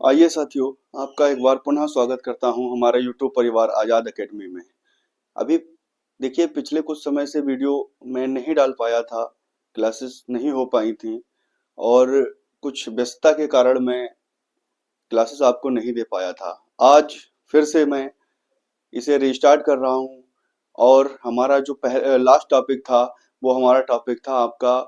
आइए साथियों, आपका एक बार पुनः स्वागत करता हूं हमारे यूट्यूब परिवार आजाद एकेडमी में। अभी देखिए, पिछले कुछ समय से वीडियो मैं नहीं डाल पाया था, क्लासेस नहीं हो पाई थी और कुछ व्यस्तता के कारण मैं क्लासेस आपको नहीं दे पाया था। आज फिर से मैं इसे रिस्टार्ट कर रहा हूं और हमारा जो लास्ट टॉपिक था, वो हमारा टॉपिक था आपका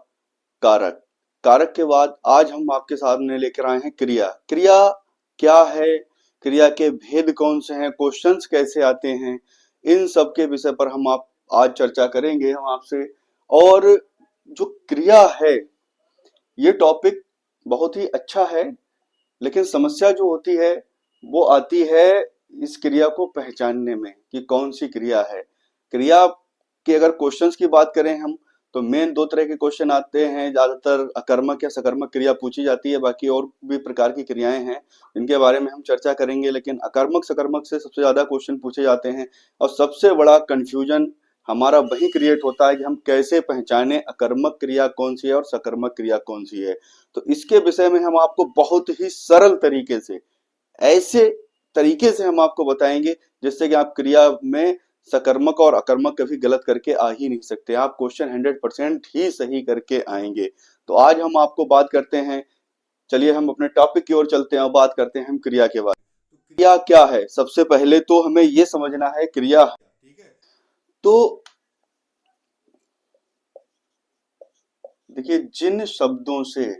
कारक। कारक के बाद आज हम आपके सामने लेकर आए हैं क्रिया। क्रिया क्या है, क्रिया के भेद कौन से हैं, क्वेश्चंस कैसे आते हैं, इन सब के विषय पर हम आप आज चर्चा करेंगे हम आपसे। और जो क्रिया है, ये टॉपिक बहुत ही अच्छा है, लेकिन समस्या जो होती है वो आती है इस क्रिया को पहचानने में कि कौन सी क्रिया है। क्रिया के अगर क्वेश्चंस की बात करें हम, तो मेन दो तरह के क्वेश्चन आते हैं। ज्यादातर अकर्मक या सकर्मक क्रिया पूछी जाती है, बाकी और भी प्रकार की क्रियाएं हैं, इनके बारे में हम चर्चा करेंगे। लेकिन अकर्मक सकर्मक से सबसे ज्यादा क्वेश्चन पूछे जाते हैं और सबसे बड़ा कंफ्यूजन हमारा वही क्रिएट होता है कि हम कैसे पहचाने अकर्मक क्रिया कौन सी है और सकर्मक क्रिया कौन सी है। तो इसके विषय में हम आपको बहुत ही सरल तरीके से, ऐसे तरीके से हम आपको बताएंगे जिससे कि आप क्रिया में सकर्मक और अकर्मक कभी गलत करके आ ही नहीं सकते, आप क्वेश्चन 100% ही सही करके आएंगे। तो आज हम आपको बात करते हैं, चलिए हम अपने टॉपिक की ओर चलते हैं और बात करते हैं हम क्रिया के बारे में। क्रिया क्या है, सबसे पहले तो हमें यह समझना है क्रिया, ठीक है। तो देखिए, जिन शब्दों से,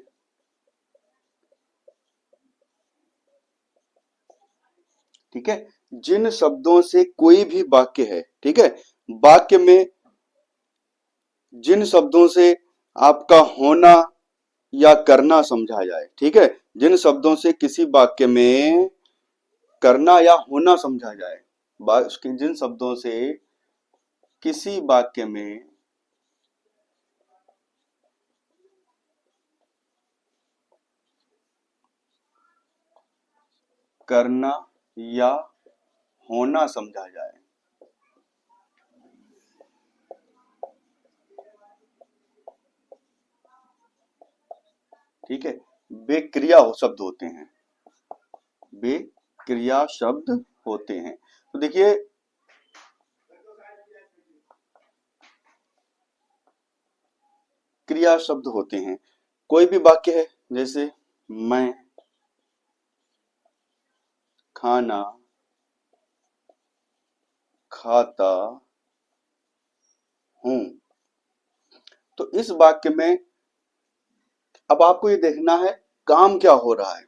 ठीक है, जिन शब्दों से कोई भी वाक्य है, ठीक है, वाक्य में जिन शब्दों से आपका होना या करना समझा जाए, ठीक है, जिन शब्दों से किसी वाक्य में करना या होना समझा जाए, जिन शब्दों से किसी वाक्य में करना या होना समझा जाए, ठीक है, वे क्रिया शब्द होते हैं, वे क्रिया शब्द होते हैं। तो देखिए, क्रिया शब्द होते हैं, कोई भी वाक्य है, जैसे मैं खाना खाता हूं। तो इस वाक्य में अब आपको ये देखना है काम क्या हो रहा है,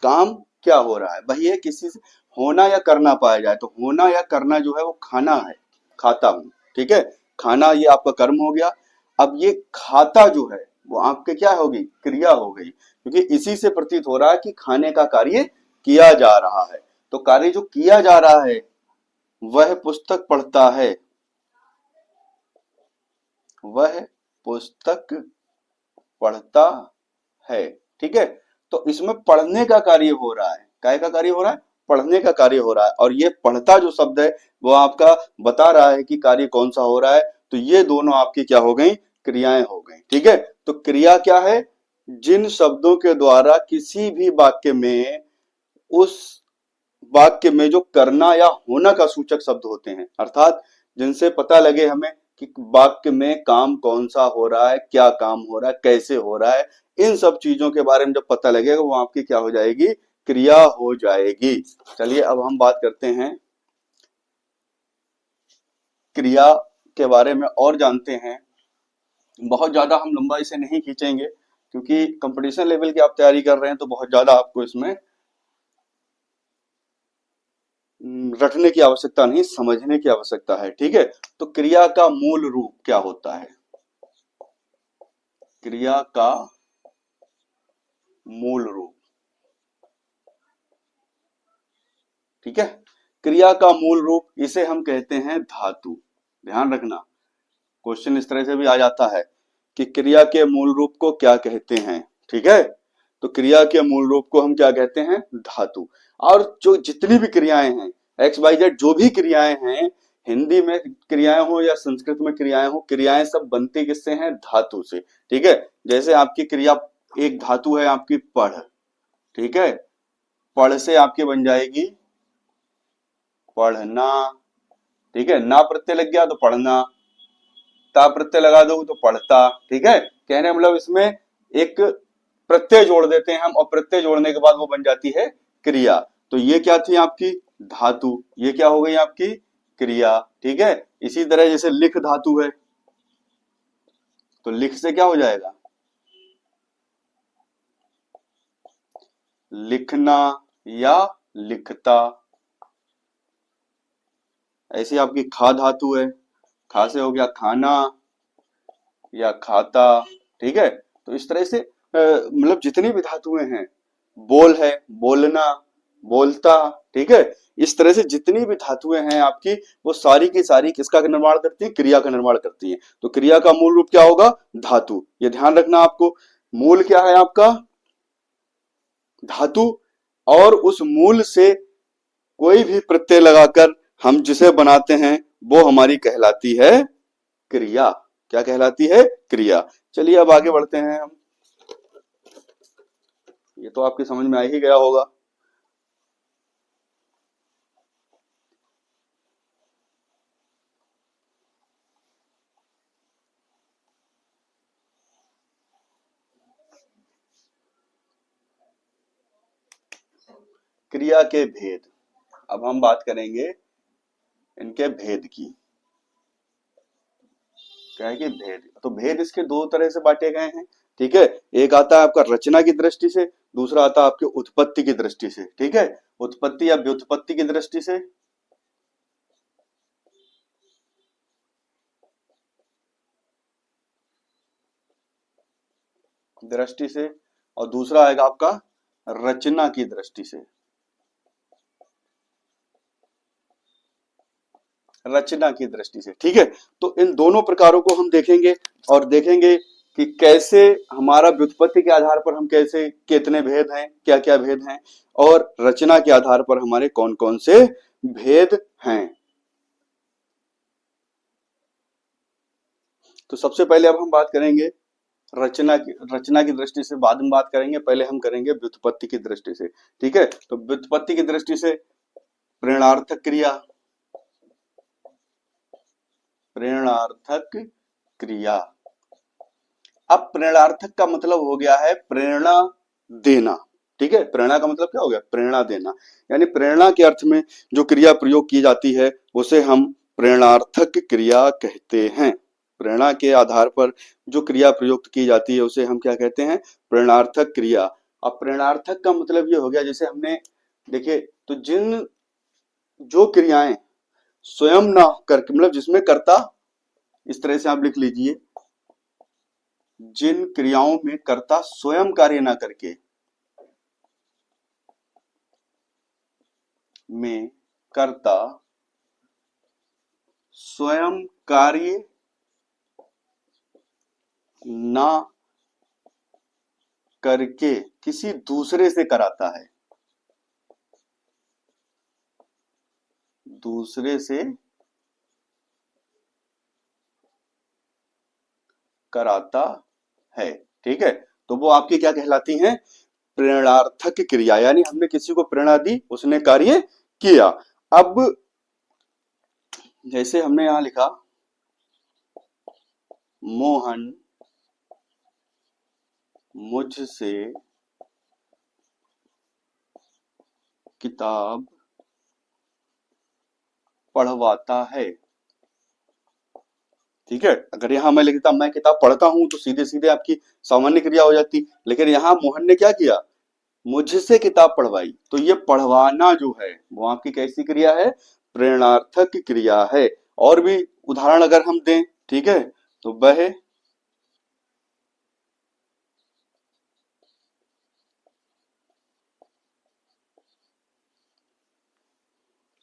काम क्या हो रहा है, वही है किसी से होना या करना पाया जाए। तो होना या करना जो है वो खाना है, खाता हूं, ठीक है, खाना ये आपका कर्म हो गया। अब ये खाता जो है वो आपके क्या होगी, क्रिया हो गई, क्योंकि इसी से प्रतीत हो रहा है कि खाने का कार्य किया जा रहा है। तो कार्य जो किया जा रहा है वह पुस्तक पढ़ता है, वह पुस्तक पढ़ता है, ठीक है। तो इसमें पढ़ने का कार्य हो रहा है, काय का कार्य हो रहा है, पढ़ने का कार्य हो रहा है, और ये पढ़ता जो शब्द है वो आपका बता रहा है कि कार्य कौन सा हो रहा है। तो ये दोनों आपकी क्या हो गई, क्रियाएं हो गई, ठीक है। तो क्रिया क्या है, जिन शब्दों के द्वारा किसी भी वाक्य में, उस वाक्य में जो करना या होना का सूचक शब्द होते हैं, अर्थात जिनसे पता लगे हमें कि वाक्य में काम कौन सा हो रहा है, क्या काम हो रहा है, कैसे हो रहा है, इन सब चीजों के बारे में जब पता लगेगा वो आपकी क्या हो जाएगी, क्रिया हो जाएगी। चलिए अब हम बात करते हैं क्रिया के बारे में और जानते हैं। बहुत ज्यादा हम लंबा इसे नहीं खींचेंगे, क्योंकि कंपटीशन लेवल की आप तैयारी कर रहे हैं, तो बहुत ज्यादा आपको इसमें रटने की आवश्यकता नहीं, समझने की आवश्यकता है, ठीक है। तो क्रिया का मूल रूप क्या होता है, क्रिया का मूल रूप, ठीक है, क्रिया का मूल रूप इसे हम कहते हैं धातु। ध्यान रखना, क्वेश्चन इस तरह से भी आ जाता है कि क्रिया के मूल रूप को क्या कहते हैं, ठीक है। तो क्रिया के मूल रूप को हम क्या कहते हैं, धातु। और जो जितनी भी क्रियाएं हैं, एक्स वाई जेड जो भी क्रियाएं हैं, हिंदी में क्रियाएं हो या संस्कृत में क्रियाएं हो, क्रियाएं सब बनती किससे हैं, धातु से, ठीक है। जैसे आपकी क्रिया, एक धातु है आपकी पढ़, ठीक है। पढ़ से आपकी बन जाएगी पढ़ना, ठीक है। ना प्रत्यय लग गया तो पढ़ना, ता प्रत्यय लगा दो तो पढ़ता, ठीक है। कहने मतलब इसमें एक प्रत्यय जोड़ देते हैं हम, और प्रत्यय जोड़ने के बाद वो बन जाती है क्रिया। तो ये क्या थी आपकी धातु, ये क्या हो गई आपकी क्रिया, ठीक है। इसी तरह जैसे लिख धातु है, तो लिख से क्या हो जाएगा लिखना या लिखता। ऐसी आपकी खा धातु है, खा से हो गया खाना या खाता, ठीक है। तो इस तरह से मतलब जितनी भी धातुएं हैं, बोल है बोलना, बोलता, ठीक है। इस तरह से जितनी भी धातुएं हैं आपकी, वो सारी की सारी किसका निर्माण करती है, क्रिया का निर्माण करती है। तो क्रिया का मूल रूप क्या होगा, धातु। ये ध्यान रखना आपको, मूल क्या है आपका धातु, और उस मूल से कोई भी प्रत्यय लगाकर हम जिसे बनाते हैं वो हमारी कहलाती है क्रिया। क्या कहलाती है, क्रिया। चलिए अब आगे बढ़ते हैं हम। ये तो आपकी समझ में आ ही गया होगा। क्रिया के भेद, अब हम बात करेंगे इनके भेद की। क्या है कि भेद, तो भेद इसके दो तरह से बांटे गए हैं, ठीक है। एक आता है आपका रचना की दृष्टि से, दूसरा आता है आपके उत्पत्ति की दृष्टि से, ठीक है। उत्पत्ति या व्युत्पत्ति की दृष्टि से, और दूसरा आएगा आपका रचना की दृष्टि से, रचना की दृष्टि से, ठीक है। तो इन दोनों प्रकारों को हम देखेंगे, और देखेंगे कि कैसे हमारा व्युत्पत्ति के आधार पर हम कैसे कितने भेद हैं, क्या क्या भेद हैं, और रचना के आधार पर हमारे कौन कौन से भेद हैं। तो सबसे पहले अब हम बात करेंगे रचना की दृष्टि से, बाद में बात करेंगे, पहले हम करेंगे व्युत्पत्ति की दृष्टि से, ठीक है। तो व्युत्पत्ति की दृष्टि से प्रेरणार्थक क्रिया, प्रेरणार्थक क्रिया। अब प्रेरणार्थक का मतलब हो गया है प्रेरणा देना, ठीक है। प्रेरणा का मतलब क्या हो गया, प्रेरणा देना। यानी प्रेरणा के अर्थ में जो क्रिया प्रयोग की जाती है उसे हम प्रेरणार्थक क्रिया कहते हैं। प्रेरणा के आधार पर जो क्रिया प्रयुक्त की जाती है उसे हम क्या कहते हैं, प्रेरणार्थक क्रिया। अब प्रेरणार्थक का मतलब ये हो गया, जैसे हमने देखिए, तो जो क्रियाएं स्वयं ना करके, मतलब जिसमें कर्ता, इस तरह से आप लिख लीजिए, जिन क्रियाओं में कर्ता स्वयं कार्य ना करके, में कर्ता स्वयं कार्य ना करके किसी दूसरे से कराता है, दूसरे से कराता है, ठीक है। तो वो आपकी क्या कहलाती हैं, प्रेरणार्थक क्रिया। यानी हमने किसी को प्रेरणा दी, उसने कार्य किया। अब जैसे हमने यहां लिखा, मोहन मुझसे किताब पढ़वाता है, ठीक है। अगर यहां मैं लिखता मैं किताब पढ़ता हूं तो सीधे सीधे आपकी सामान्य क्रिया हो जाती, लेकिन यहां मोहन ने क्या किया, मुझसे किताब पढ़वाई। तो ये पढ़वाना जो है वो आपकी कैसी क्रिया है, प्रेरणार्थक क्रिया है। और भी उदाहरण अगर हम दें, ठीक है, तो वह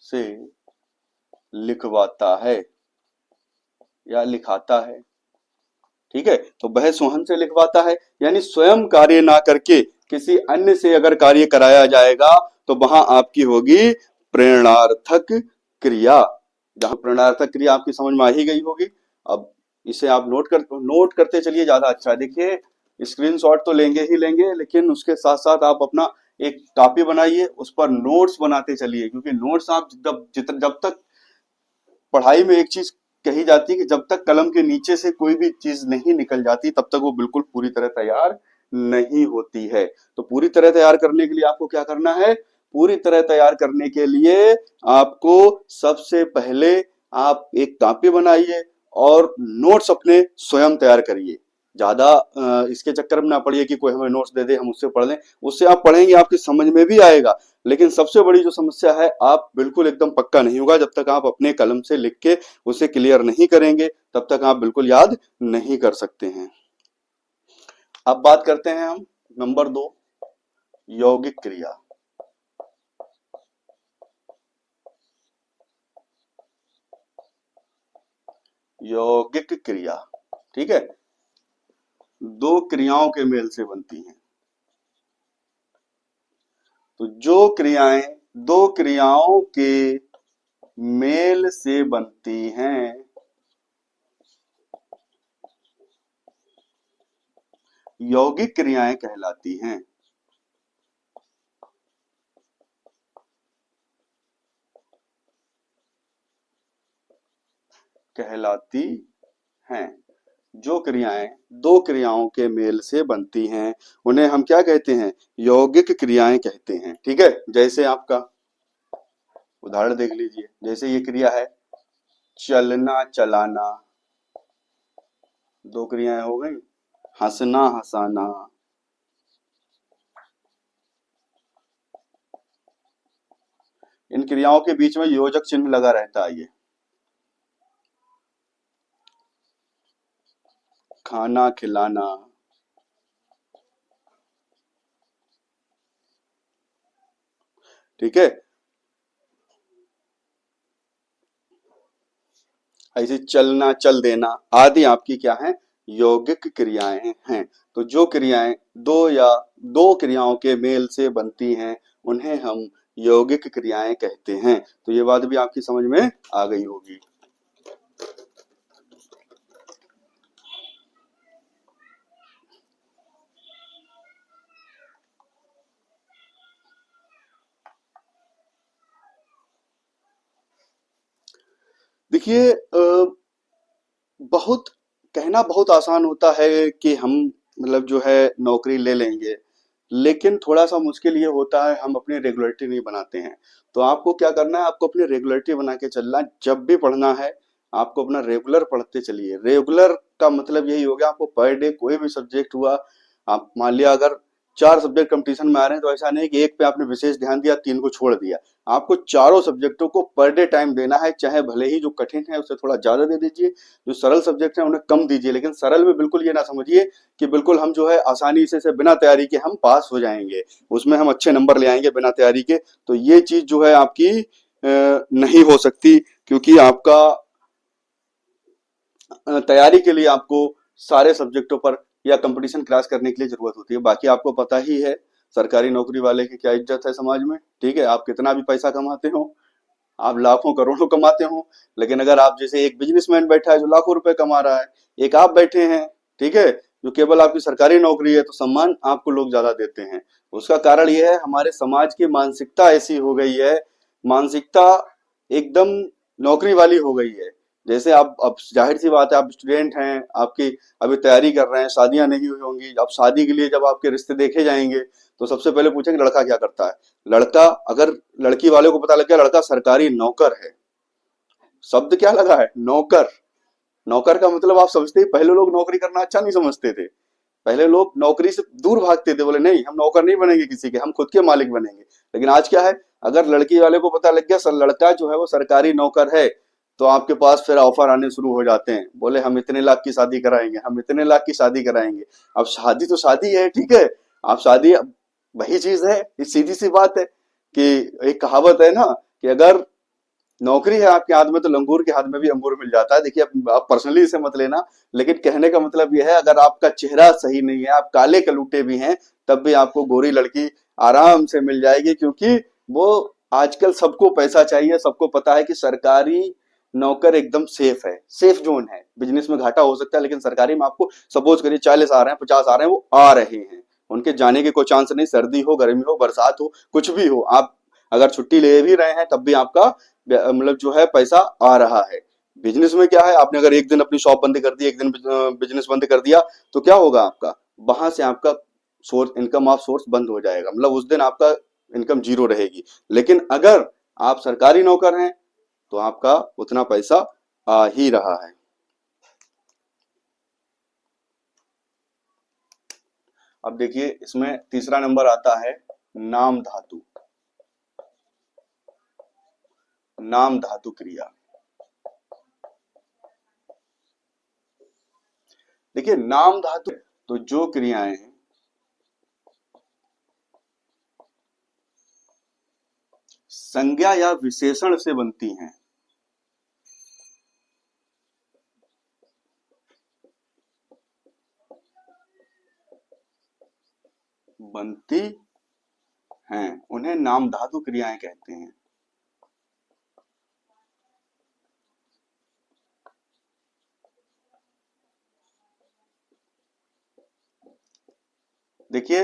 से लिखवाता है या लिखाता है, ठीक है। तो वह सोहन से लिखवाता है, यानी स्वयं कार्य ना करके किसी अन्य से अगर कार्य कराया जाएगा तो वहां आपकी होगी प्रेरणार्थक क्रिया। जहां प्रेरणार्थक क्रिया आपकी समझ में आ ही गई होगी। अब इसे आप नोट करते चलिए, ज्यादा अच्छा है। देखिए, स्क्रीनशॉट तो लेंगे ही लेंगे, लेकिन उसके साथ साथ आप अपना एक कॉपी बनाइए, उस पर नोट्स बनाते चलिए, क्योंकि नोट्स आप जब तक पढ़ाई में एक चीज कही जाती है कि जब तक कलम के नीचे से कोई भी चीज नहीं निकल जाती तब तक वो बिल्कुल पूरी तरह तैयार नहीं होती है। तो पूरी तरह तैयार करने के लिए आपको क्या करना है? पूरी तरह तैयार करने के लिए आपको सबसे पहले आप एक कॉपी बनाइए और नोट्स अपने स्वयं तैयार करिए। ज्यादा इसके चक्कर में ना पड़िए कि कोई हमें नोट्स दे दे हम उससे पढ़ लें। उससे आप पढ़ेंगे आपकी समझ में भी आएगा, लेकिन सबसे बड़ी जो समस्या है, आप बिल्कुल एकदम पक्का नहीं होगा जब तक आप अपने कलम से लिख के उसे क्लियर नहीं करेंगे, तब तक आप बिल्कुल याद नहीं कर सकते हैं। अब बात करते हैं हम नंबर 2, यौगिक क्रिया। यौगिक क्रिया, ठीक है, दो क्रियाओं के मेल से बनती हैं। तो जो क्रियाएं दो क्रियाओं के मेल से बनती हैं, यौगिक क्रियाएं कहलाती हैं। कहलाती हैं। जो क्रियाएं दो क्रियाओं के मेल से बनती हैं उन्हें हम क्या कहते हैं? यौगिक क्रियाएं कहते हैं। ठीक है, जैसे आपका उदाहरण देख लीजिए, जैसे ये क्रिया है चलना चलाना, दो क्रियाएं हो गई। हंसना हंसाना, इन क्रियाओं के बीच में योजक चिन्ह लगा रहता है। ये खाना खिलाना, ठीक है, ऐसे चलना चल देना आदि आपकी क्या है? यौगिक क्रियाएं हैं। तो जो क्रियाएं दो क्रियाओं के मेल से बनती हैं उन्हें हम यौगिक क्रियाएं कहते हैं। तो ये बात भी आपकी समझ में आ गई होगी। देखिए बहुत कहना बहुत आसान होता है कि हम मतलब जो है नौकरी ले लेंगे, लेकिन थोड़ा सा मुश्किल ये होता है हम अपनी रेगुलरिटी नहीं बनाते हैं। तो आपको क्या करना है? आपको अपनी रेगुलरिटी बना के चलना है। जब भी पढ़ना है आपको अपना रेगुलर पढ़ते चलिए। रेगुलर का मतलब यही हो गया, आपको पर डे कोई भी सब्जेक्ट हुआ, आप मान लिया अगर 4 सब्जेक्ट कंपटीशन में आ रहे हैं, तो ऐसा नहीं कि एक पे आपने विशेष ध्यान दिया 3 को छोड़ दिया। आपको चारों सब्जेक्टों को पर डे टाइम देना है, चाहे भले ही जो कठिन है उसे थोड़ा ज्यादा दे दीजिए, जो सरल सब्जेक्ट है उन्हें कम दीजिए। लेकिन सरल में बिल्कुल ये ना समझिए कि बिल्कुल हम जो है आसानी से बिना तैयारी के हम पास हो जाएंगे, उसमें हम अच्छे नंबर ले आएंगे बिना तैयारी के। तो ये चीज जो है आपकी नहीं हो सकती, क्योंकि आपका तैयारी के लिए आपको सारे सब्जेक्टों पर या कंपटीशन क्रैश करने के लिए जरूरत होती है। बाकी आपको पता ही है सरकारी नौकरी वाले की क्या इज्जत है समाज में। ठीक है, आप कितना भी पैसा कमाते हो, आप लाखों करोड़ों कमाते हो, लेकिन अगर आप जैसे एक बिजनेसमैन बैठा है जो लाखों रुपए कमा रहा है, एक आप बैठे हैं, ठीक है, जो केवल आपकी सरकारी नौकरी है, तो सम्मान आपको लोग ज्यादा देते हैं। उसका कारण यह है हमारे समाज की मानसिकता ऐसी हो गई है, मानसिकता एकदम नौकरी वाली हो गई है। जैसे आप, अब जाहिर सी बात है आप स्टूडेंट हैं, आपकी अभी तैयारी कर रहे हैं, शादियां नहीं हुई होंगी। अब शादी के लिए जब आपके रिश्ते देखे जाएंगे तो सबसे पहले पूछेंगे लड़का क्या करता है। लड़का, अगर लड़की वाले को पता लग गया लड़का सरकारी नौकर है, शब्द क्या लगा है? नौकर। नौकर का मतलब आप समझते ही, पहले लोग नौकरी करना अच्छा नहीं समझते थे। पहले लोग नौकरी से दूर भागते थे, बोले नहीं हम नौकर नहीं बनेंगे किसी के, हम खुद के मालिक बनेंगे। लेकिन आज क्या है, अगर लड़की वाले को पता लग गया सर लड़का जो है वो सरकारी नौकर है, तो आपके पास फिर ऑफर आने शुरू हो जाते हैं। बोले हम इतने लाख की शादी कराएंगे, हम इतने लाख की शादी कराएंगे। अब शादी तो शादी है, ठीक है, आप शादी वही चीज है, ये सीधी सी बात है कि एक कहावत है ना कि अगर नौकरी है आपके हाथ में तो लंगूर के हाथ में भी अंगूर मिल जाता है। देखिए आप पर्सनली इसे मत लेना, लेकिन कहने का मतलब यह है अगर आपका चेहरा सही नहीं है, आप काले कलूटे भी हैं, तब भी आपको गोरी लड़की आराम से मिल जाएगी। क्योंकि वो आजकल सबको पैसा चाहिए, सबको पता है कि सरकारी नौकर एकदम सेफ है, सेफ जोन है। बिजनेस में घाटा हो सकता है, लेकिन सरकारी में आपको सपोज करिए 40 आ रहे हैं, 50 आ रहे हैं, वो आ रहे हैं, उनके जाने के कोई चांस नहीं, सर्दी हो, गर्मी हो, बरसात हो, कुछ भी हो, आप अगर छुट्टी ले भी रहे हैं तब भी आपका मतलब जो है पैसा आ रहा है। बिजनेस में क्या है, आपने अगर एक दिन अपनी शॉप बंद कर दी, एक दिन बिजनेस बंद कर दिया, तो क्या होगा आपका, वहां से आपका सोर्स, इनकम ऑफ सोर्स बंद हो जाएगा, मतलब उस दिन आपका इनकम जीरो रहेगी। लेकिन अगर आप सरकारी नौकर हैं तो आपका उतना पैसा आ ही रहा है। अब देखिए इसमें तीसरा नंबर आता है नाम धातु। नाम धातु क्रिया। देखिए नाम धातु तो जो क्रियाएं हैं संज्ञा या विशेषण से बनती हैं, बनती हैं, उन्हें नाम धातु क्रियाएं कहते हैं। देखिए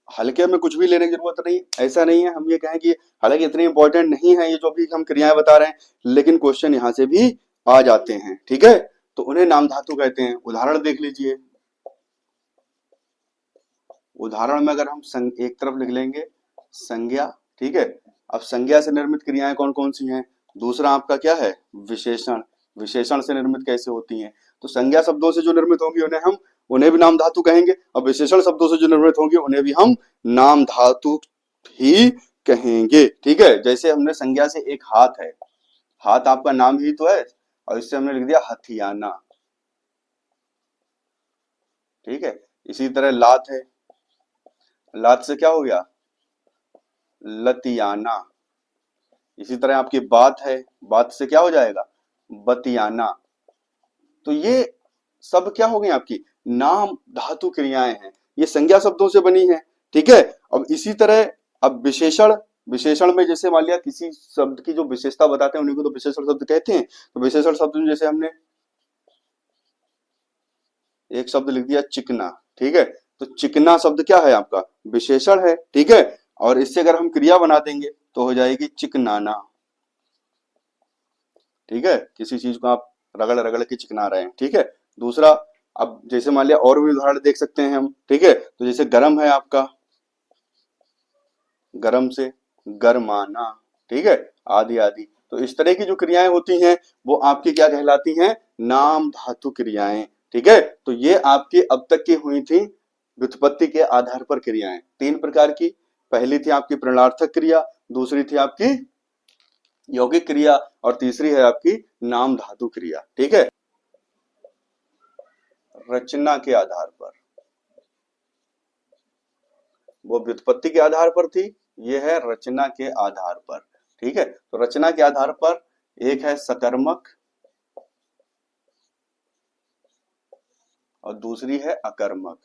हल्के में कुछ भी लेने की जरूरत नहीं, ऐसा नहीं है हम ये कहें कि हालांकि इतनी इंपॉर्टेंट नहीं है ये जो भी हम क्रियाएं बता रहे हैं, लेकिन क्वेश्चन यहां से भी आ जाते हैं, ठीक है। तो उन्हें नाम धातु कहते हैं। उदाहरण देख लीजिए, उदाहरण में अगर हम एक तरफ लिख लेंगे संज्ञा, ठीक है। अब संज्ञा से निर्मित क्रियाएं कौन कौन सी हैं, दूसरा आपका क्या है विशेषण, विशेषण से निर्मित कैसे होती हैं, तो संज्ञा शब्दों से जो निर्मित होंगी उन्हें भी नाम धातु कहेंगे, और विशेषण शब्दों से जो निर्मित होंगी उन्हें भी हम नाम धातु ही कहेंगे, ठीक है। जैसे हमने संज्ञा से एक हाथ है, हाथ आपका नाम ही तो है, और इससे हमने लिख दिया हथियाना, ठीक है। इसी तरह लात है, लात से क्या हो गया लतियाना। इसी तरह आपकी बात है, बात से क्या हो जाएगा बतियाना। तो ये सब क्या हो गई आपकी नाम धातु क्रियाएं हैं, ये संज्ञा शब्दों से बनी है, ठीक है। अब इसी तरह अब विशेषण, विशेषण में जैसे मान लिया किसी शब्द की जो विशेषता बताते हैं उन्हीं को तो विशेषण शब्द कहते हैं। तो विशेषण शब्द में जैसे हमने एक शब्द लिख दिया चिकना, ठीक है, तो चिकना शब्द क्या है आपका विशेषण है, ठीक है। और इससे अगर हम क्रिया बना देंगे तो हो जाएगी चिकनाना, ठीक है, किसी चीज को आप रगड़ रगड़ के चिकना रहे हैं, ठीक है। दूसरा अब जैसे मान लिया और भी उदाहरण देख सकते हैं हम, ठीक है। तो जैसे गरम है आपका, गरम से गरमाना, ठीक है, आदि आदि। तो इस तरह की जो क्रियाएं होती हैं वो आपकी क्या कहलाती हैं नाम धातु क्रियाएं, ठीक है। तो ये आपकी अब तक की हुई थी व्युत्पत्ति के आधार पर क्रियाएं, तीन प्रकार की। पहली थी आपकी प्रणार्थक क्रिया, दूसरी थी आपकी यौगिक क्रिया, और तीसरी है आपकी नाम धातु क्रिया, ठीक है। रचना के आधार पर, वो व्युत्पत्ति के आधार पर थी, ये है रचना के आधार पर, ठीक है। तो रचना के आधार पर एक है सकर्मक और दूसरी है अकर्मक।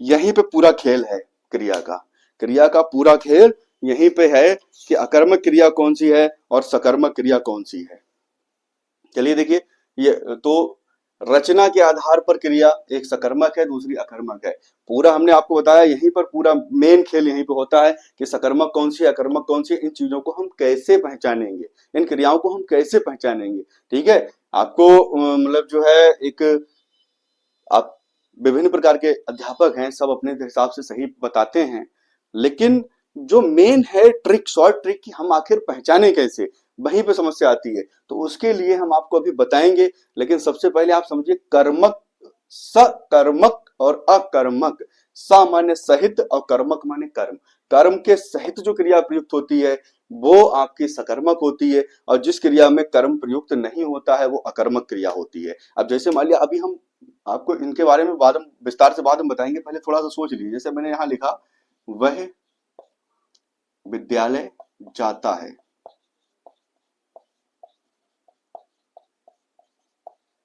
यहीं पे पूरा खेल है क्रिया का, क्रिया का पूरा खेल यहीं पे है कि अकर्मक क्रिया कौन सी है और सकर्मक क्रिया कौन सी है। चलिए देखिए, ये तो रचना के आधार पर क्रिया एक सकर्मक है, दूसरी अकर्मक है। पूरा हमने आपको बताया, यहीं पर पूरा मेन खेल यहीं पे होता है कि सकर्मक कौन सी अकर्मक कौन सी, इन चीजों को हम कैसे पहचानेंगे, इन क्रियाओं को हम कैसे पहचानेंगे, ठीक है। आपको मतलब जो है एक, आप विभिन्न प्रकार के अध्यापक हैं, सब अपने हिसाब से सही बताते हैं, लेकिन जो मेन है ट्रिक, शॉर्ट ट्रिक की हम आखिर पहचाने कैसे, वहीं पे समस्या आती है। तो उसके लिए हम आपको अभी बताएंगे, लेकिन सबसे पहले आप समझिए कर्मक, सकर्मक और अकर्मक। स माने सहित और कर्मक माने कर्म, कर्म के सहित जो क्रिया प्रयुक्त होती है वो आपकी सकर्मक होती है, और जिस क्रिया में कर्म प्रयुक्त नहीं होता है वो अकर्मक क्रिया होती है। अब जैसे मान लिया, अभी हम आपको इनके बारे में बाद में विस्तार से बाद में बताएंगे, पहले थोड़ा सा सोच लीजिए। जैसे मैंने यहाँ लिखा वह विद्यालय जाता है,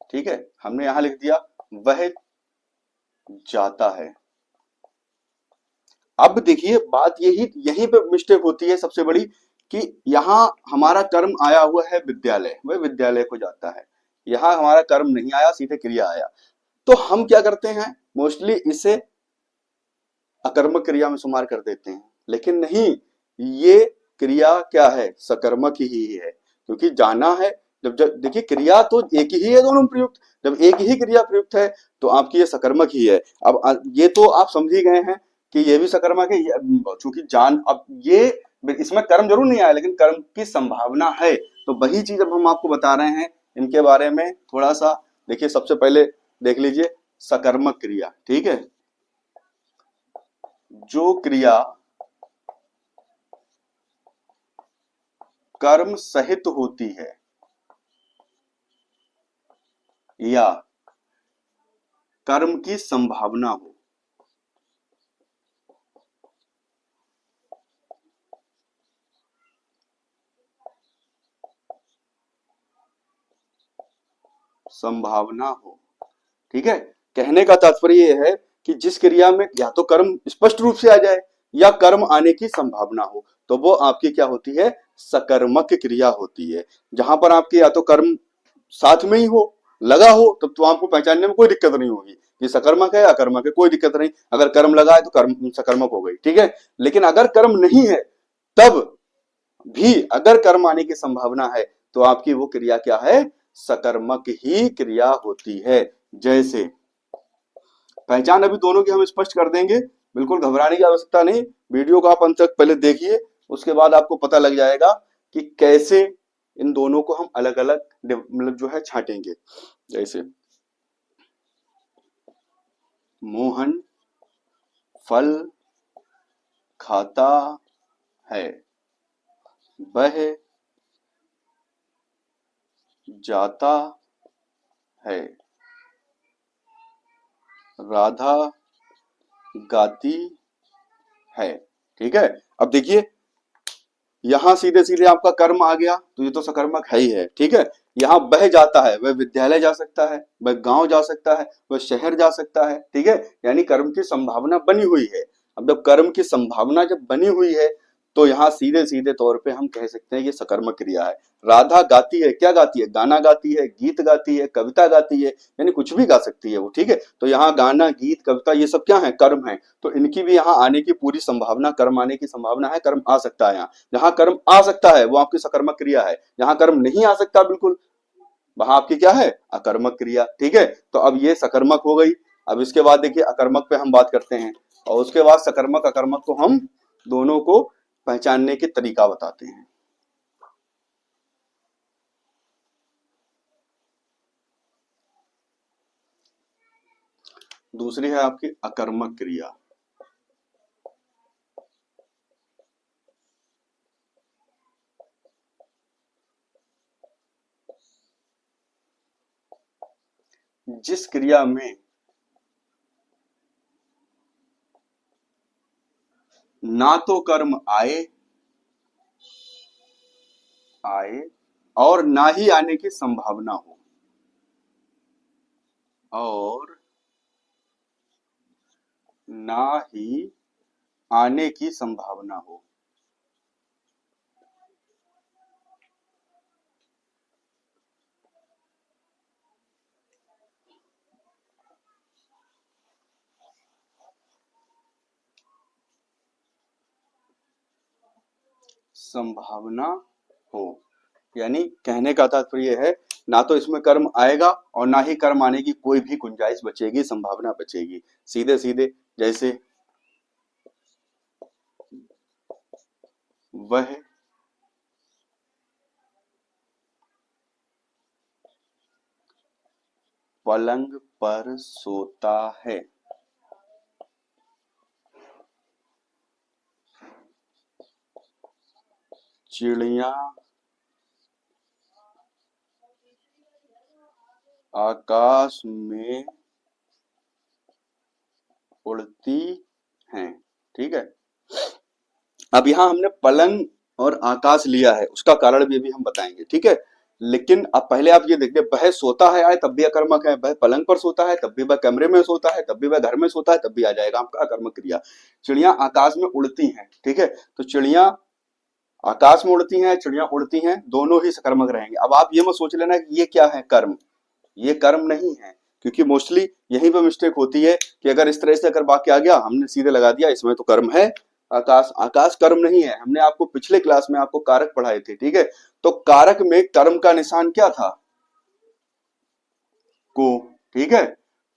ठीक है, हमने यहां लिख दिया वह जाता है। अब देखिए बात यही, यहीं पे मिस्टेक होती है सबसे बड़ी, कि यहां हमारा कर्म आया हुआ है विद्यालय, वह विद्यालय को जाता है, यहां हमारा कर्म नहीं आया, सीधे क्रिया आया। तो हम क्या करते हैं, मोस्टली इसे अकर्मक क्रिया में शुमार कर देते हैं, लेकिन नहीं, ये क्रिया क्या है, सकर्मक ही है। क्योंकि जाना है, जब जब देखिए क्रिया तो एक ही है दोनों में प्रयुक्त, जब एक ही क्रिया प्रयुक्त है तो आपकी ये सकर्मक ही है। अब ये तो आप समझ ही गए हैं कि ये भी सकर्मक है, चूंकि जान, अब ये इसमें कर्म जरूर नहीं आया लेकिन कर्म की संभावना है, तो वही चीज अब हम आपको बता रहे हैं इनके बारे में थोड़ा सा। देखिए सबसे पहले देख लीजिए सकर्मक क्रिया, ठीक है। जो क्रिया कर्म सहित होती है या कर्म की संभावना हो, संभावना हो, ठीक है। कहने का तात्पर्य यह है कि जिस क्रिया में या तो कर्म स्पष्ट रूप से आ जाए या कर्म आने की संभावना हो, तो वो आपकी क्या होती है, सकर्मक क्रिया होती है। जहां पर आपके या तो कर्म साथ में ही हो, लगा हो, तब तो आपको पहचानने में कोई दिक्कत नहीं होगी ये सकर्मक है अकर्मक है, कोई दिक्कत नहीं। अगर कर्म लगा है तो कर्म सकर्मक हो गई, ठीक है। लेकिन अगर कर्म नहीं है तब भी अगर कर्म आने की संभावना है तो आपकी वो क्रिया क्या है, सकर्मक ही क्रिया होती है। जैसे पहचान अभी दोनों की हम स्पष्ट कर देंगे, बिल्कुल घबराने की आवश्यकता नहीं, वीडियो को आप अंत तक पहले देखिए, उसके बाद आपको पता लग जाएगा कि कैसे इन दोनों को हम अलग अलग मतलब जो है छांटेंगे। जैसे मोहन फल खाता है, वह जाता है, राधा गाती है, ठीक है। अब देखिए यहां सीधे सीधे आपका कर्म आ गया तो ये तो सकर्मक है ही है, ठीक है। यहाँ बह जाता है, वह विद्यालय जा सकता है, वह गांव जा सकता है, वह शहर जा सकता है, ठीक है। यानी कर्म की संभावना बनी हुई है। अब जब कर्म की संभावना जब बनी हुई है तो यहाँ सीधे सीधे तौर पे हम कह सकते हैं ये सकर्मक क्रिया है। राधा गाती है, क्या गाती है, गाना गाती है, गीत गाती है, कविता गाती है, यानी कुछ भी गा सकती है वो, ठीक है। तो यहाँ गाना गीत कविता ये सब क्या है, कर्म है। तो इनकी भी यहाँ आने की पूरी संभावना, कर्म आने की संभावना है, कर्म आ सकता है। यहाँ जहां कर्म आ सकता है वो आपकी सकर्मक क्रिया है, जहां कर्म नहीं आ सकता बिल्कुल वहां आपकी क्या है, अकर्मक क्रिया, ठीक है। तो अब ये सकर्मक हो गई। अब इसके बाद देखिए अकर्मक पे हम बात करते हैं और उसके बाद सकर्मक अकर्मक को हम दोनों को पहचानने के तरीका बताते हैं। दूसरी है आपकी अकर्मक क्रिया। जिस क्रिया में ना तो कर्म आए आए और ना ही आने की संभावना हो, और ना ही आने की संभावना हो, संभावना हो। यानी कहने का तात्पर्य है ना तो इसमें कर्म आएगा और ना ही कर्म आने की कोई भी गुंजाइश बचेगी, संभावना बचेगी। सीधे सीधे जैसे वह पलंग पर सोता है, चिड़िया आकाश में उड़ती हैं, ठीक है। अब यहाँ हमने पलंग और आकाश लिया है, उसका कारण भी अभी हम बताएंगे, ठीक है। लेकिन अब पहले आप ये देखिए, वह सोता है आए तब भी अकर्मक है, वह पलंग पर सोता है तब भी, वह कमरे में सोता है तब भी, वह घर में सोता है तब भी आ जाएगा आपका अकर्मक क्रिया। चिड़िया आकाश में उड़ती हैं, ठीक है। तो चिड़िया आकाश में उड़ती हैं, चिड़िया उड़ती हैं, दोनों ही सकर्मक रहेंगे। अब आप ये मत सोच लेना कि ये क्या है, कर्म, ये कर्म नहीं है, क्योंकि मोस्टली यहीं पे मिस्टेक होती है कि अगर इस तरह से अगर वाक्य आ गया हमने सीधे लगा दिया इसमें तो कर्म है, आकाश, आकाश कर्म नहीं है। हमने आपको पिछले क्लास में आपको कारक पढ़ाए थे, ठीक है। तो कारक में कर्म का निशान क्या था, को, ठीक है।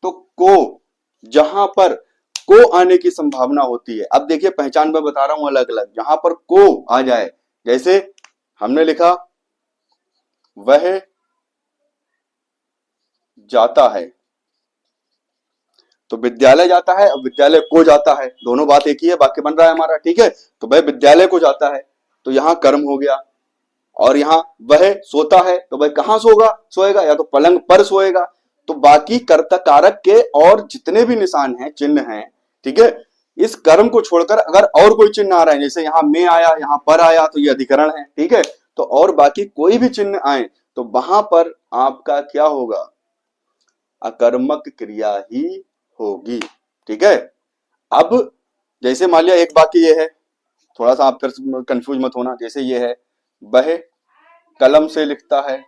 तो को, जहां पर को आने की संभावना होती है, अब देखिए पहचान में बता रहा हूं अलग अलग, जहां पर को आ जाए, जैसे हमने लिखा वह जाता है, तो विद्यालय जाता है, अब विद्यालय को जाता है, दोनों बात एक ही है, वाक्य बन रहा है हमारा, ठीक है। तो वह विद्यालय को जाता है, तो यहां कर्म हो गया। और यहां वह सोता है, तो वह कहां सोएगा, या तो पलंग पर सोएगा। तो बाकी कर्ता कारक के और जितने भी निशान हैं, चिन्ह हैं, ठीक है, इस कर्म को छोड़कर अगर और कोई चिन्ह आ रहा है, जैसे यहां में आया, यहां पर आया, तो ये अधिकरण है, ठीक है। तो और बाकी कोई भी चिन्ह आए तो वहां पर आपका क्या होगा, अकर्मक क्रिया ही होगी, ठीक है। अब जैसे मान लिया एक वाक्य ये है, थोड़ा सा आप फिर कंफ्यूज मत होना, जैसे ये है वह कलम से लिखता है,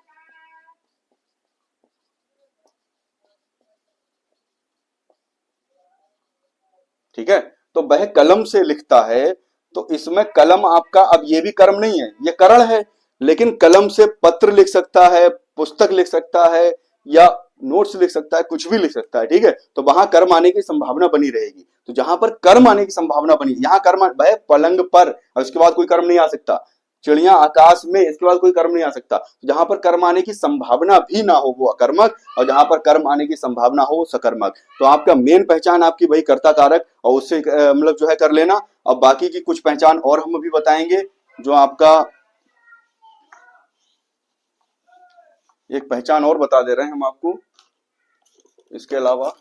ठीक है। तो वह कलम से लिखता है, तो इसमें कलम आपका, अब ये भी कर्म नहीं है, ये करण है, लेकिन कलम से पत्र लिख सकता है, पुस्तक लिख सकता है, या नोट्स लिख सकता है, कुछ भी लिख सकता है, ठीक है। तो वहां कर्म आने की संभावना बनी रहेगी। तो जहां पर कर्म आने की संभावना बनी, यहां कर्म वह पलंग पर, और इसके बाद कोई कर्म नहीं आ सकता, चिड़िया आकाश में, इसके बाद कोई कर्म नहीं आ सकता। जहां पर कर्म आने की संभावना भी ना हो वो अकर्मक, और जहां पर कर्म आने की संभावना हो वो सकर्मक। तो आपका मेन पहचान आपकी वही कर्ता कारक, और उससे मतलब जो है कर लेना। अब बाकी की कुछ पहचान और हम अभी बताएंगे, जो आपका एक पहचान और बता दे रहे हैं हम आपको, इसके अलावा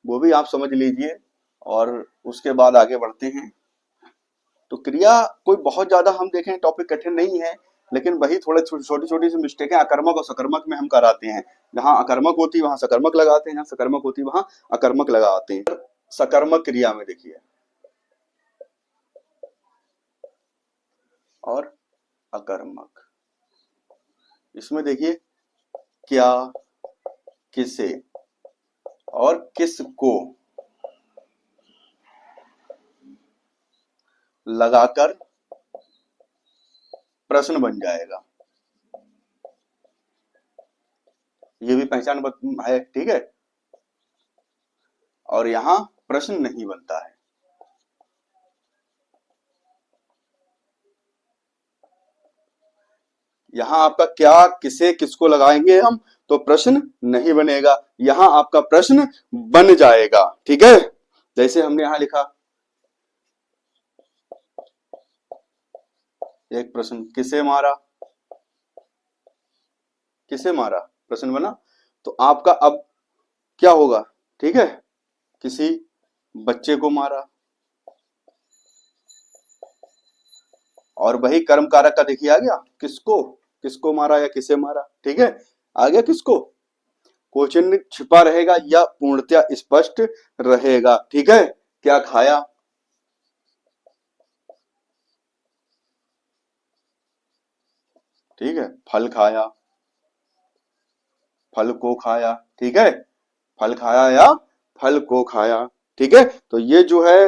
वो भी आप समझ लीजिए, और उसके बाद आगे बढ़ते हैं। तो क्रिया कोई बहुत ज्यादा हम देखें टॉपिक कठिन नहीं है, लेकिन वही थोड़े छोटी छोटी सी मिस्टेक है, अकर्मक और सकर्मक में हम कराते हैं। जहां अकर्मक होती है वहां सकर्मक लगाते हैं, जहां सकर्मक होती है वहां अकर्मक लगाते हैं। सकर्मक क्रिया में देखिए, और अकर्मक, इसमें देखिए क्या, किसे और किसको लगाकर प्रश्न बन जाएगा, ये भी पहचान है, ठीक है। और यहां प्रश्न नहीं बनता है। यहां आपका क्या, किसे, किसको लगाएंगे हम, तो प्रश्न नहीं बनेगा, यहां आपका प्रश्न बन जाएगा, ठीक है। जैसे हमने यहां लिखा एक प्रश्न, किसे मारा, किसे मारा, प्रश्न बना। तो आपका अब क्या होगा, ठीक है, किसी बच्चे को मारा, और वही कर्म कारक का देखिए आ गया, किसको, किसको मारा या किसे मारा, ठीक है। आ गया किसको, क्वेश्चन छिपा रहेगा या पूर्णतया स्पष्ट रहेगा, ठीक है। क्या खाया, ठीक है, फल खाया, फल को खाया, ठीक है, फल खाया या फल को खाया, ठीक है। तो ये जो है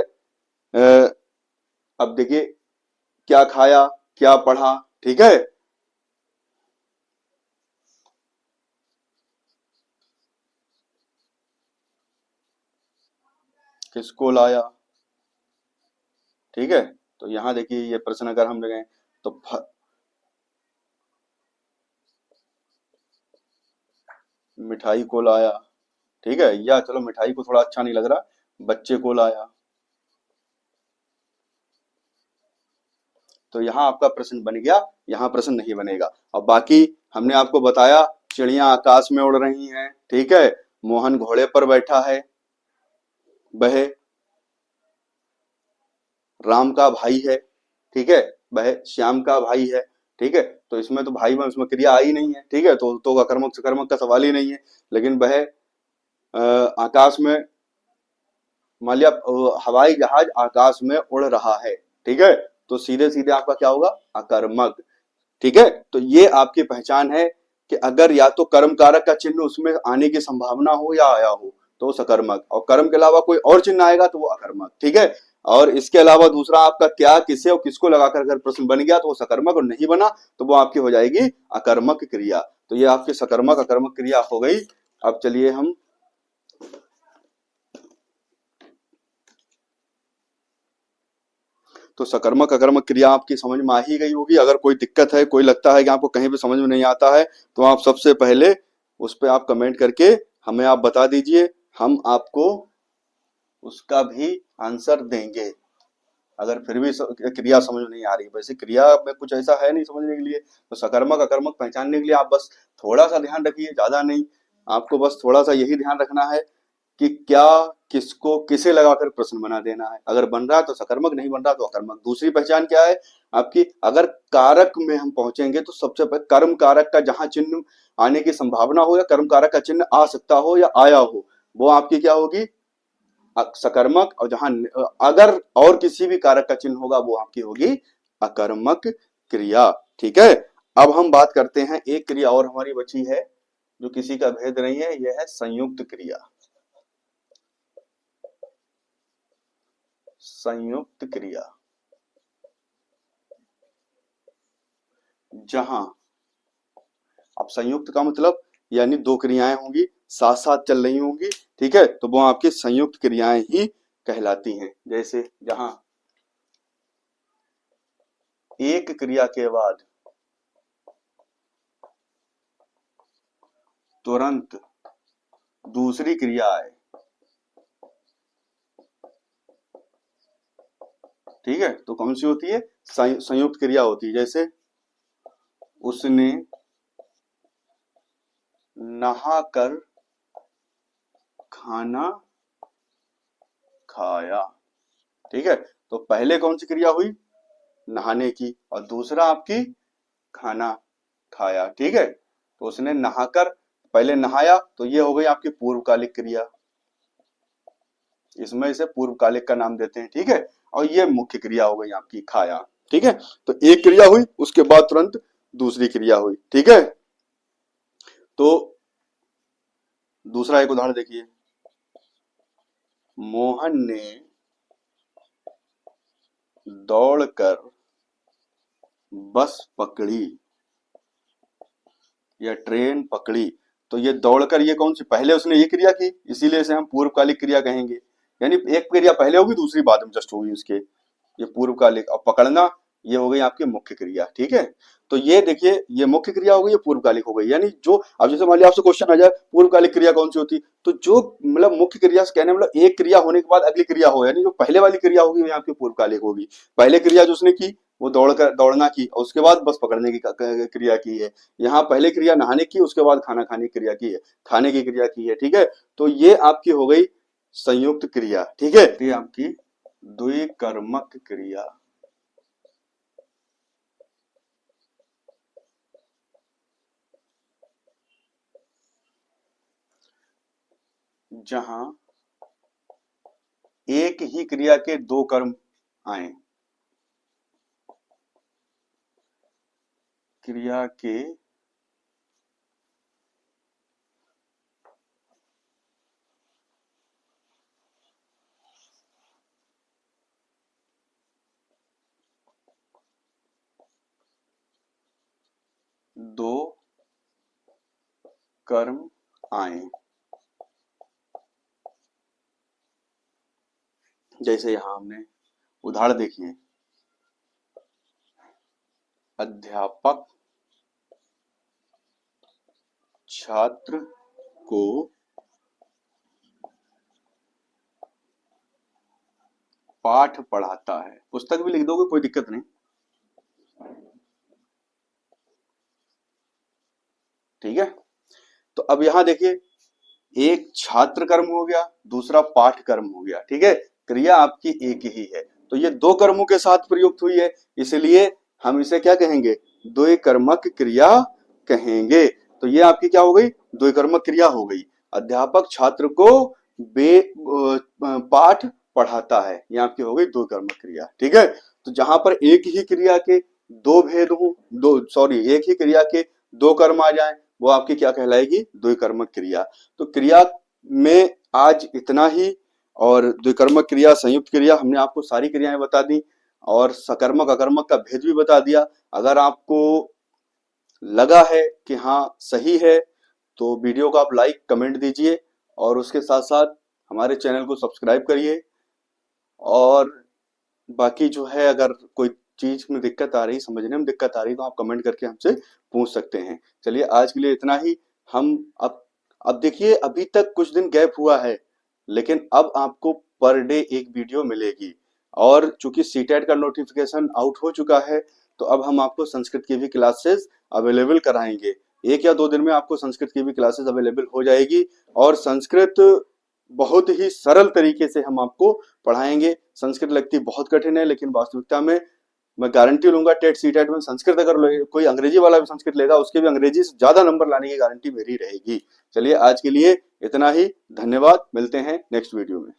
अब देखिए क्या खाया, क्या पढ़ा, ठीक है, किसको लाया, ठीक है। तो यहां देखिए ये प्रश्न अगर हम लगाएं तो मिठाई को लाया, ठीक है, या चलो मिठाई को थोड़ा अच्छा नहीं लग रहा, बच्चे को लाया। तो यहाँ आपका प्रश्न बन गया, यहाँ प्रश्न नहीं बनेगा। और बाकी हमने आपको बताया चिड़िया आकाश में उड़ रही हैं, ठीक है, मोहन घोड़े पर बैठा है, वह राम का भाई है, ठीक है, वह श्याम का भाई है, ठीक है। तो इसमें तो भाई में उसमें क्रिया आई नहीं है, ठीक है, तो अकर्मक सकर्मक का सवाल ही नहीं है। लेकिन वह आकाश में, मान लिया हवाई जहाज आकाश में उड़ रहा है, ठीक है, तो सीधे सीधे आपका क्या होगा, अकर्मक, ठीक है। तो ये आपकी पहचान है कि अगर या तो कर्म कारक का चिन्ह उसमें आने की संभावना हो या आया हो तो सकर्मक, और कर्म के अलावा कोई और चिन्ह आएगा तो वो अकर्मक। ठीक है। और इसके अलावा दूसरा आपका क्या, किसे और किसको लगाकर अगर प्रश्न बन गया तो वो सकर्मक, और नहीं बना तो वो आपकी हो जाएगी अकर्मक क्रिया। तो ये आपकी सकर्मक अकर्मक क्रिया हो गई। अब चलिए हम तो सकर्मक अकर्मक क्रिया आपकी समझ में आ ही गई होगी। अगर कोई दिक्कत है, कोई लगता है कि आपको कहीं पे समझ में नहीं आता है, तो आप सबसे पहले उस पर आप कमेंट करके हमें आप बता दीजिए, हम आपको उसका भी आंसर देंगे। अगर फिर भी क्रिया समझ में नहीं आ रही, वैसे क्रिया में कुछ ऐसा है नहीं समझने के लिए, तो सकर्मक अकर्मक पहचानने के लिए आप बस थोड़ा सा ध्यान रखिए, ज्यादा नहीं। आपको बस थोड़ा सा यही ध्यान रखना है कि क्या, किसको, किसे लगाकर प्रश्न बना देना है। अगर बन रहा तो सकर्मक, नहीं बन रहा तो अकर्मक। दूसरी पहचान क्या है आपकी, अगर कारक में हम पहुंचेंगे तो सबसे पहले कर्म कारक का जहां चिन्ह आने की संभावना हो या कर्म कारक का चिन्ह आ सकता हो या आया हो, वो आपकी क्या होगी, सकर्मक। और जहां अगर और किसी भी कारक का चिन्ह होगा वो आपकी होगी अकर्मक क्रिया। ठीक है। अब हम बात करते हैं, एक क्रिया और हमारी बची है जो किसी का भेद नहीं है, यह है संयुक्त क्रिया। संयुक्त क्रिया, जहां, अब संयुक्त का मतलब यानी दो क्रियाएं होंगी, साथ साथ चल रही होंगी। ठीक है। तो वो आपकी संयुक्त क्रियाएं ही कहलाती हैं। जैसे जहां एक क्रिया के बाद तुरंत दूसरी क्रिया आए। ठीक है। तो कौन सी होती है, संयुक्त क्रिया होती है। जैसे उसने नहाकर खाना खाया। ठीक है। तो पहले कौन सी क्रिया हुई, नहाने की, और दूसरा आपकी खाना खाया। ठीक है। तो उसने नहाकर पहले नहाया, तो ये हो गई आपकी पूर्वकालिक क्रिया, इसमें इसे पूर्वकालिक का नाम देते हैं। ठीक है। और ये मुख्य क्रिया हो गई आपकी खाया। ठीक है। तो एक क्रिया हुई, उसके बाद तुरंत दूसरी क्रिया हुई। ठीक है। तो दूसरा एक उदाहरण देखिए, मोहन ने दौड़कर बस पकड़ी या ट्रेन पकड़ी। तो ये दौड़कर, ये कौन सी, पहले उसने ये क्रिया की, इसीलिए इसे हम पूर्वकालिक क्रिया कहेंगे। यानी एक क्रिया पहले होगी, दूसरी बाद में जस्ट होगी उसके, ये पूर्वकालिक। और पकड़ना, ये हो गई आपकी मुख्य क्रिया। ठीक है। तो ये देखिए, ये मुख्य क्रिया हो गई, ये पूर्वकालिक हो गई। यानी जो, अब जैसे मान लिया आपसे क्वेश्चन आ जाए पूर्वकालिक क्रिया कौन सी होती, तो जो मतलब मुख्य क्रिया से कहने मतलब एक क्रिया होने के बाद अगली क्रिया हो, यानी जो पहले वाली क्रिया होगी वो आपकी पूर्वकालिक होगी। पहले क्रिया जो उसने की वो दौड़ना की, और उसके बाद बस पकड़ने की क्रिया की है। यहाँ पहले क्रिया नहाने की, उसके बाद खाना खाने की क्रिया की है, खाने की क्रिया की है। ठीक है। तो ये आपकी हो गई संयुक्त क्रिया। ठीक है। ये आपकी द्विकर्मक क्रिया, जहां एक ही क्रिया के दो कर्म आए, क्रिया के दो कर्म आए। जैसे यहां हमने उदाहरण देखिए, अध्यापक छात्र को पाठ पढ़ाता है। पुस्तक भी लिख दोगे, कोई दिक्कत नहीं। ठीक है। तो अब यहां देखिए, एक छात्र कर्म हो गया, दूसरा पाठ कर्म हो गया। ठीक है। क्रिया आपकी एक ही है, तो ये दो कर्मों के साथ प्रयुक्त हुई है, इसलिए हम इसे क्या कहेंगे, द्विकर्मक क्रिया कहेंगे। तो ये आपकी क्या हो गई, द्विकर्मक क्रिया हो गई। अध्यापक छात्र को पाठ पढ़ाता है, ये आपकी हो गई द्विकर्मक क्रिया। ठीक है। तो जहां पर एक ही क्रिया के दो भेद हो, एक ही क्रिया के दो कर्म आ जाए, वो आपकी क्या कहलाएगी, द्विकर्मक क्रिया। तो क्रिया में आज इतना ही। और द्विकर्मक क्रिया, संयुक्त क्रिया, हमने आपको सारी क्रियाएं बता दी और सकर्मक अकर्मक का भेद भी बता दिया। अगर आपको लगा है कि हाँ सही है तो वीडियो को आप लाइक कमेंट दीजिए और उसके साथ साथ हमारे चैनल को सब्सक्राइब करिए। और बाकी जो है, अगर कोई चीज में दिक्कत आ रही, समझने में दिक्कत आ रही, तो आप कमेंट करके हमसे पूछ सकते हैं। चलिए आज के लिए इतना ही। हम अब देखिए, अभी तक कुछ दिन गैप हुआ है, लेकिन अब आपको पर डे एक वीडियो मिलेगी। और चूंकि सीटेट का नोटिफिकेशन आउट हो चुका है, तो अब हम आपको संस्कृत की भी क्लासेस अवेलेबल कराएंगे। 1 या 2 दिन में आपको संस्कृत की भी क्लासेस अवेलेबल हो जाएगी। और संस्कृत बहुत ही सरल तरीके से हम आपको पढ़ाएंगे। संस्कृत लगती बहुत कठिन है, लेकिन वास्तविकता में मैं गारंटी लूंगा टेट सीटेट में संस्कृत अगर कोई अंग्रेजी वाला भी संस्कृत लेगा, उसके भी अंग्रेजी से ज्यादा नंबर लाने की गारंटी मेरी रहेगी। चलिए आज के लिए इतना ही। धन्यवाद। मिलते हैं नेक्स्ट वीडियो में।